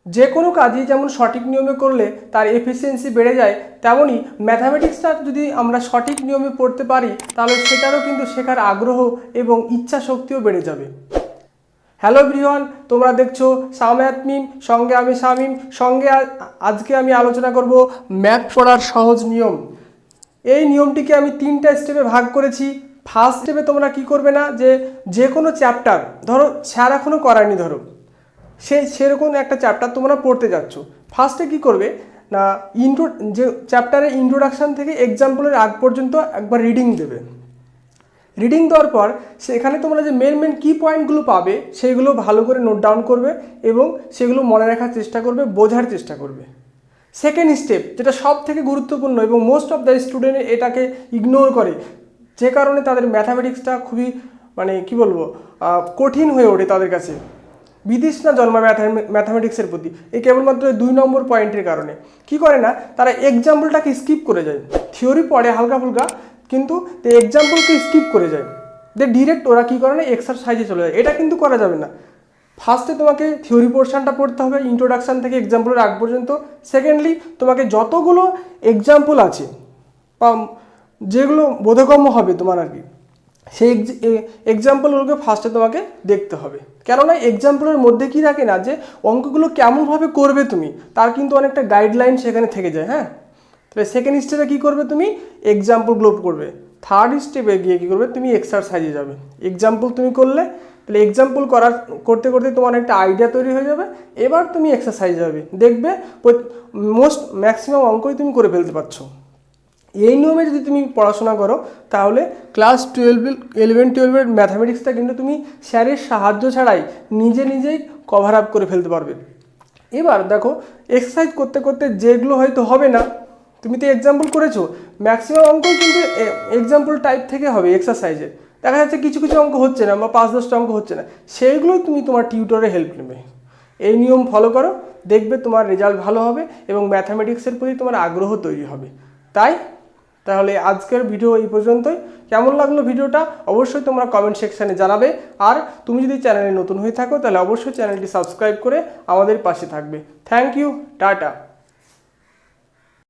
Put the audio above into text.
যে কোনো কাজই যেমন সঠিক নিয়মে করলে তার এফিসিয়েন্সি বেড়ে যায়, তেমনই ম্যাথামেটিক্সটা যদি আমরা সঠিক নিয়মে পড়তে পারি তাহলে সেটারও কিন্তু শেখার আগ্রহ এবং ইচ্ছা শক্তিও বেড়ে যাবে। হ্যালো এভরিওয়ান, তোমরা দেখছো সাময়াত মিম, সঙ্গে আমি শামিম। সঙ্গে আজকে আমি আলোচনা করব ম্যাথ পড়ার সহজ নিয়ম। এই নিয়মটিকে আমি 3টা স্টেপে ভাগ করেছি। ফার্স্ট স্টেপে তোমরা কি করবে না, যে কোনো চ্যাপ্টার ধরো স্যার এখনও করায়নি, ধরো সেরকম একটা চ্যাপ্টার তোমরা পড়তে যাচ্ছ। ফার্স্টে কি করবে না, যে চ্যাপ্টারের ইন্ট্রোডাকশান থেকে এক্সাম্পলের আগ পর্যন্ত একবার রিডিং দেবে। রিডিং দেওয়ার পর সেখানে তোমরা যে মেন কি পয়েন্টগুলো পাবে সেইগুলো ভালো করে নোট ডাউন করবে এবং সেগুলো মনে রাখার চেষ্টা করবে, বোঝার চেষ্টা করবে। সেকেন্ড স্টেপ, যেটা সব থেকে গুরুত্বপূর্ণ এবং মোস্ট অফ দ্য স্টুডেন্ট এটাকে ইগনোর করে, যে কারণে তাদের ম্যাথামেটিক্সটা খুবই কি বলবো কঠিন হয়ে ওঠে তাদের কাছে, বিতৃষ্ণা জন্মায় ম্যাথামেটিক্সের প্রতি। এই কেবলমাত্র 2 নম্বর পয়েন্টের কারণে কি করে না, তারা এক্সাম্পলটাকে স্কিপ করে যায়। থিওরি পড়ে হালকা ফুলকা, কিন্তু এক্সাম্পলকে স্কিপ করে যায়। ডিরেক্ট ওরা কী করে না, এক্সারসাইজে চলে যায়। এটা কিন্তু করা যাবে না। ফার্স্টে তোমাকে থিওরি পোর্শনটা পড়তে হবে ইন্ট্রোডাকশান থেকে এক্সাম্পলের আগ পর্যন্ত। সেকেন্ডলি তোমাকে যতগুলো এক্সাম্পল আছে যেগুলো বোধগম্য হবে তোমার সেই এক্সাম্পলগুলোকে ফার্স্টে তোমাকে দেখতে হবে। কেননা এক্সাম্পলের মধ্যে কি থাকে না, যে অঙ্কগুলো কেমনভাবে করবে তুমি, তার কিন্তু অনেকটা গাইডলাইন সেখানে থেকে যায়। হ্যাঁ, তাহলে সেকেন্ড স্টেপে কী করবে, তুমি এক্সাম্পলগুলো করবে। থার্ড স্টেপে গিয়ে কী করবে, তুমি এক্সারসাইজে যাবে। এক্সাম্পল তুমি করলে, তাহলে এক্সাম্পল করতে করতে তোমার একটা আইডিয়া তৈরি হয়ে যাবে। এবার তুমি এক্সারসাইজ যাবে, দেখবে ম্যাক্সিমাম অঙ্কই তুমি করে ফেলতে পারছো। এই নিয়মে যদি তুমি পড়াশোনা করো তাহলে ক্লাস 11-12 ম্যাথামেটিক্সটা কিন্তু তুমি স্যারের সাহায্য ছাড়াই নিজেই কভার আপ করে ফেলতে পারবে। এবার দেখো, এক্সারসাইজ করতে করতে যেগুলো হয়তো হবে না, তুমি তো এক্সাম্পল করেছো, ম্যাক্সিমাম অঙ্কই কিন্তু এক্সাম্পল টাইপ থেকে হবে। এক্সারসাইজে দেখা যাচ্ছে কিছু অঙ্ক হচ্ছে না বা 5-10টা অঙ্ক হচ্ছে না, সেইগুলোই তুমি তোমার টিউটরে হেল্প নেবে। এই নিয়ম ফলো করো, দেখবে তোমার রেজাল্ট ভালো হবে এবং ম্যাথামেটিক্সের প্রতি তোমার আগ্রহ তৈরি হবে। তাহলে আজকের ভিডিও এই পর্যন্তই। কেমন লাগলো ভিডিওটা অবশ্যই তোমরা কমেন্ট সেকশানে জানাবে। আর তুমি যদি চ্যানেলে নতুন হয়ে থাকো তাহলে অবশ্যই চ্যানেলটি সাবস্ক্রাইব করে আমাদের পাশে থাকবে। Thank you, tata.